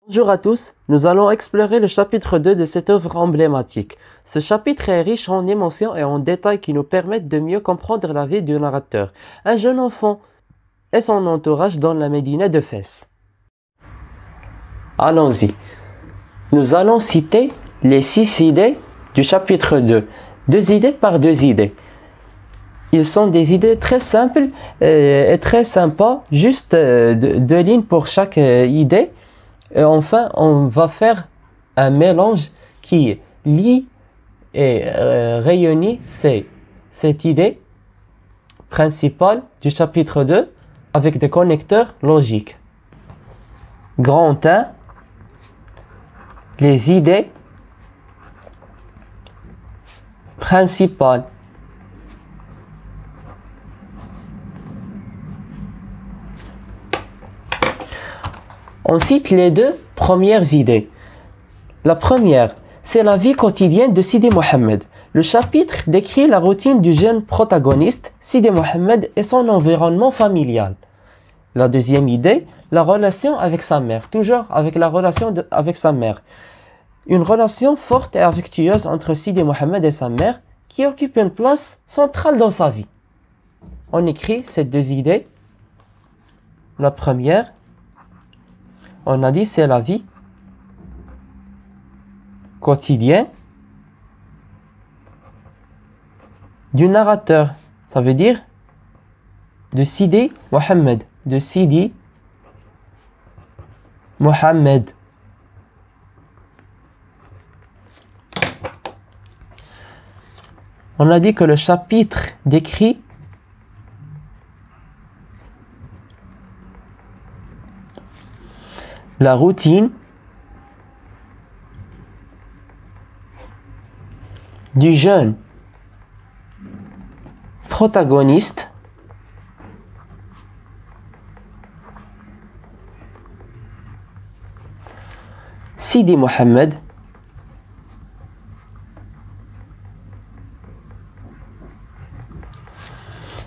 Bonjour à tous, nous allons explorer le chapitre 2 de cette œuvre emblématique. Ce chapitre est riche en émotions et en détails qui nous permettent de mieux comprendre la vie du narrateur, un jeune enfant et son entourage dans la médina de Fès. Allons-y. Nous allons citer les 6 idées du chapitre 2, 2 idées par 2 idées. Ils sont des idées très simples et très sympas, juste 2 lignes pour chaque idée. Et enfin, on va faire un mélange qui lie et réunit cette idée principale du chapitre 2 avec des connecteurs logiques. Grand 1, les idées principales. On cite les 2 premières idées. La première, c'est la vie quotidienne de Sidi Mohammed. Le chapitre décrit la routine du jeune protagoniste, Sidi Mohammed, et son environnement familial. La deuxième idée, la relation avec sa mère, toujours avec la relation avec sa mère. Une relation forte et affectueuse entre Sidi Mohammed et sa mère qui occupe une place centrale dans sa vie. On écrit ces 2 idées. La première, on a dit c'est la vie quotidienne du narrateur. Ça veut dire de Sidi Mohammed. De Sidi Mohammed. On a dit que le chapitre décrit la routine du jeune protagoniste Sidi Mohammed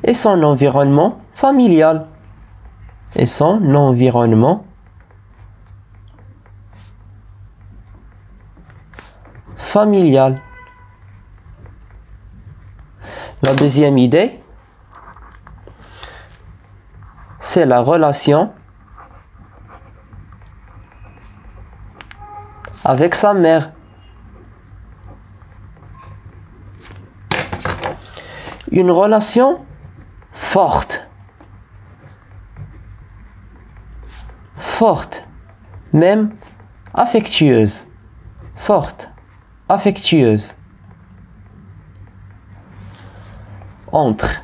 et son environnement familial. Et son environnement familial. La deuxième idée, c'est la relation avec sa mère. Une relation forte, même affectueuse, forte, affectueuse, entre,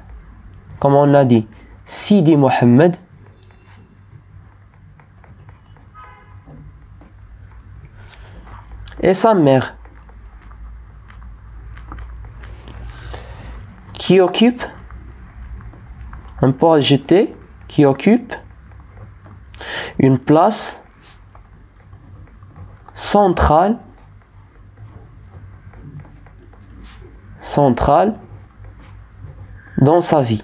comme on a dit, Sidi Mohammed et sa mère, qui occupe, on peut ajouter, qui occupe une place centrale dans sa vie.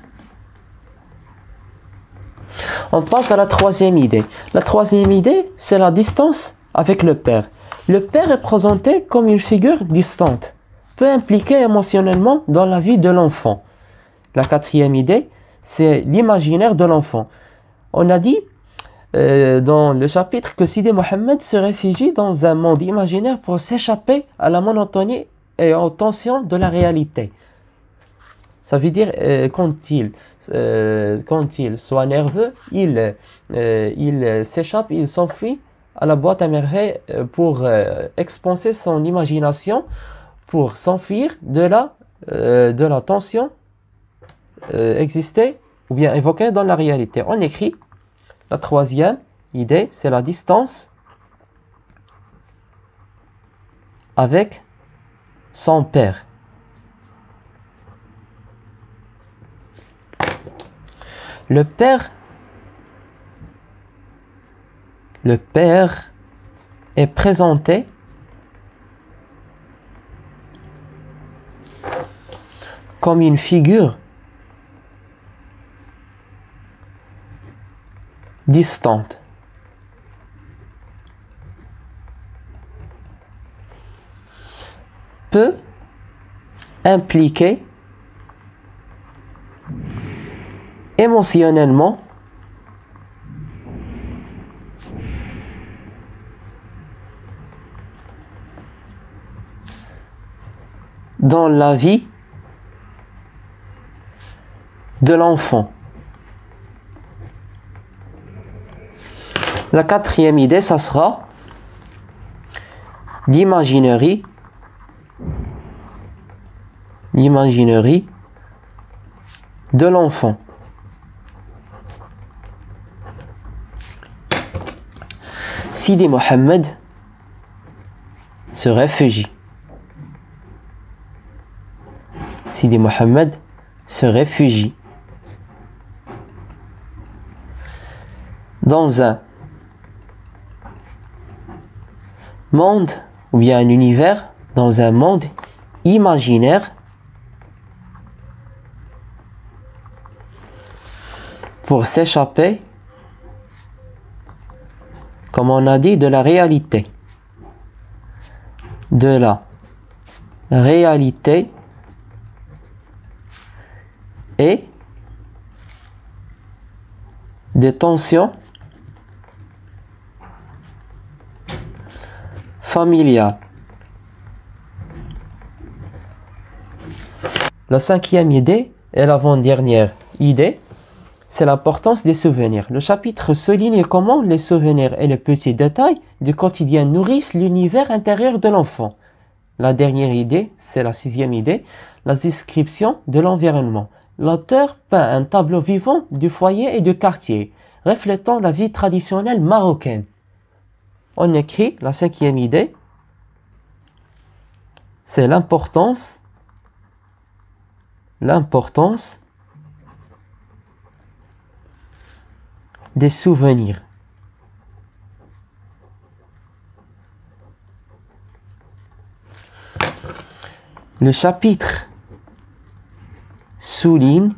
On passe à la troisième idée. La troisième idée, c'est la distance avec le père. Le père est présenté comme une figure distante, peu impliquée émotionnellement dans la vie de l'enfant. La quatrième idée, c'est l'imaginaire de l'enfant. On a dit dans le chapitre que Sidi Mohammed se réfugie dans un monde imaginaire pour s'échapper à la monotonie et aux tensions de la réalité. Ça veut dire quand il soit nerveux, il s'échappe, il s'enfuit à la boîte à merveilles pour expanser son imagination, pour s'enfuir de la tension existée ou bien évoquée dans la réalité. On écrit la troisième idée, c'est la distance avec son père. Le père est présenté comme une figure distante. peut impliquer émotionnellement dans la vie de l'enfant. La quatrième idée, ça sera l'imaginerie de l'enfant. Sidi Mohammed se réfugie. Sidi Mohammed se réfugie dans un monde ou bien un univers, dans un monde imaginaire pour s'échapper, comme on a dit, de la réalité. De la réalité et des tensions familiales. La cinquième idée et l'avant-dernière idée, c'est l'importance des souvenirs. Le chapitre souligne comment les souvenirs et les petits détails du quotidien nourrissent l'univers intérieur de l'enfant. La dernière idée, c'est la sixième idée, la description de l'environnement. L'auteur peint un tableau vivant du foyer et du quartier, reflétant la vie traditionnelle marocaine. On écrit la cinquième idée, c'est l'importance des souvenirs. Le chapitre souligne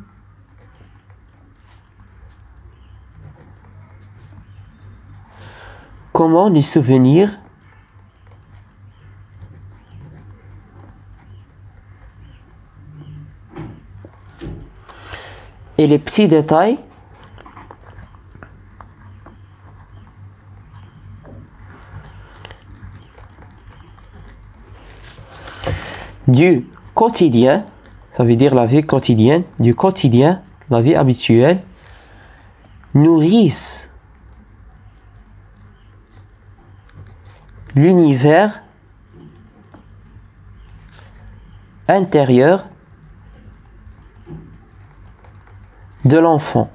comment les souvenirs et les petits détails du quotidien, ça veut dire la vie quotidienne, du quotidien, la vie habituelle, nourrissent l'univers intérieur de l'enfant.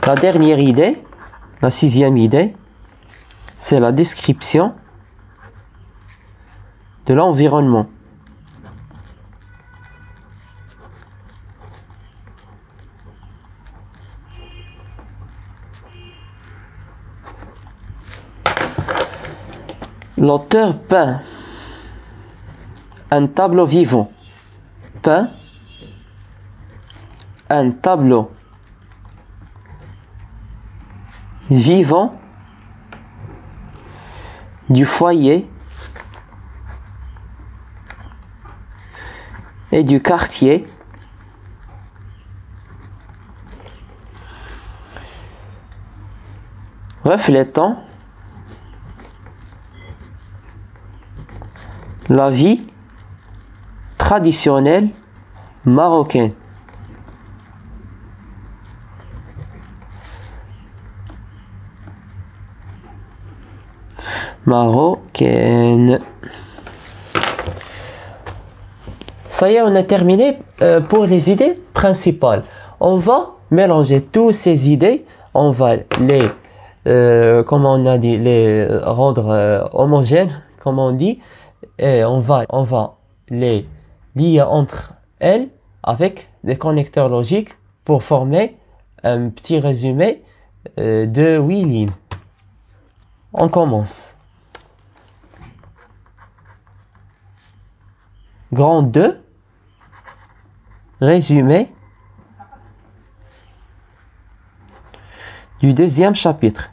La dernière idée, la sixième idée, c'est la description de l'environnement. L'auteur peint un tableau vivant. Peint un tableau vivant du foyer et du quartier reflétant la vie traditionnelle marocaine. Marocaine. Ça y est, on a terminé pour les idées principales. On va mélanger toutes ces idées, on va les, comme on a dit, les rendre homogènes, comme on dit, et on va les lier entre elles avec des connecteurs logiques pour former un petit résumé de 8 lignes. On commence. Grand 2, résumé du deuxième chapitre.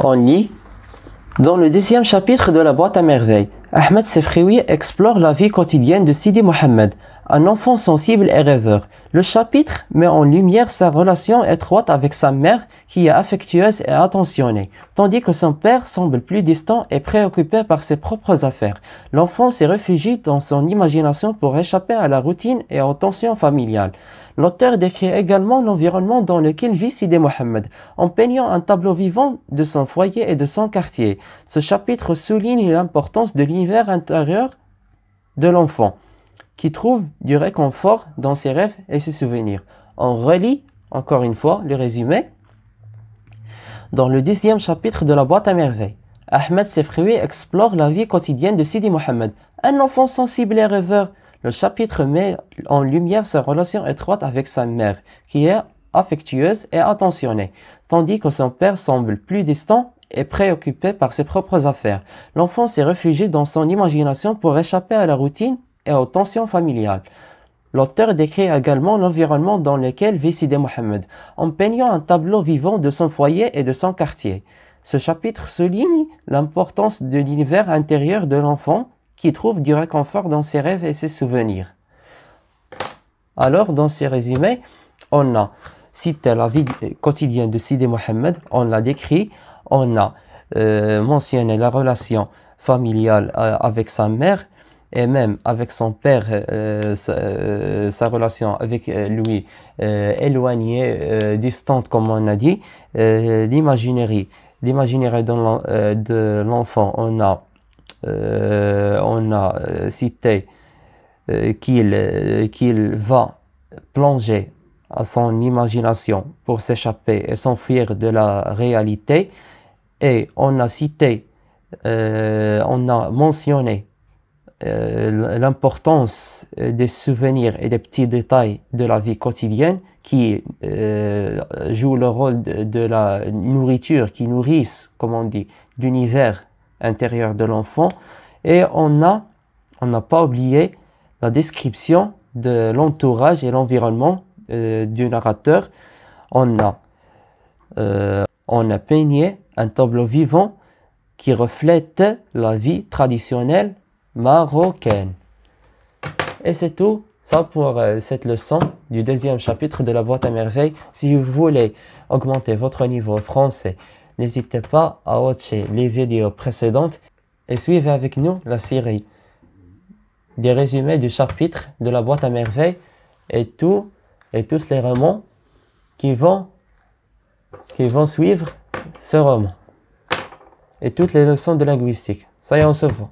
On lit dans le 10e chapitre de la boîte à merveilles. Ahmed Sefrioui explore la vie quotidienne de Sidi Mohamed, un enfant sensible et rêveur. Le chapitre met en lumière sa relation étroite avec sa mère qui est affectueuse et attentionnée, tandis que son père semble plus distant et préoccupé par ses propres affaires. L'enfant s'est réfugié dans son imagination pour échapper à la routine et aux tensions familiales. L'auteur décrit également l'environnement dans lequel vit Sidi Mohamed, en peignant un tableau vivant de son foyer et de son quartier. Ce chapitre souligne l'importance de l'univers intérieur de l'enfant, qui trouve du réconfort dans ses rêves et ses souvenirs. On relit encore une fois le résumé. Dans le 10e chapitre de la boîte à merveilles, Ahmed Sefrioui explore la vie quotidienne de Sidi Mohamed, un enfant sensible et rêveur. Le chapitre met en lumière sa relation étroite avec sa mère, qui est affectueuse et attentionnée, tandis que son père semble plus distant et préoccupé par ses propres affaires. L'enfant s'est réfugié dans son imagination pour échapper à la routine et aux tensions familiales. L'auteur décrit également l'environnement dans lequel vit Sidi Mohamed, en peignant un tableau vivant de son foyer et de son quartier. Ce chapitre souligne l'importance de l'univers intérieur de l'enfant, qui trouve du réconfort dans ses rêves et ses souvenirs. Alors, dans ces résumés, on a cité la vie quotidienne de Sidi Mohamed, on l'a décrit, on a mentionné la relation familiale avec sa mère, et même avec son père, sa relation avec lui éloignée, distante comme on a dit, l'imaginaire de l'enfant, on a cité qu'il va plonger à son imagination pour s'échapper et s'enfuir de la réalité, et on a mentionné l'importance des souvenirs et des petits détails de la vie quotidienne qui jouent le rôle de la nourriture, qui nourrissent, comme on dit, l'univers intérieur de l'enfant. Et on n'a pas oublié la description de l'entourage et l'environnement du narrateur. On a peigné un tableau vivant qui reflète la vie traditionnelle marocaine. Et c'est tout ça pour cette leçon du 10e chapitre de la boîte à merveilles. Si vous voulez augmenter votre niveau français, n'hésitez pas à watcher les vidéos précédentes et suivez avec nous la série des résumés du chapitre de la boîte à merveilles et tous les romans qui vont suivre ce roman et toutes les leçons de linguistique. Ça y est, on se voit.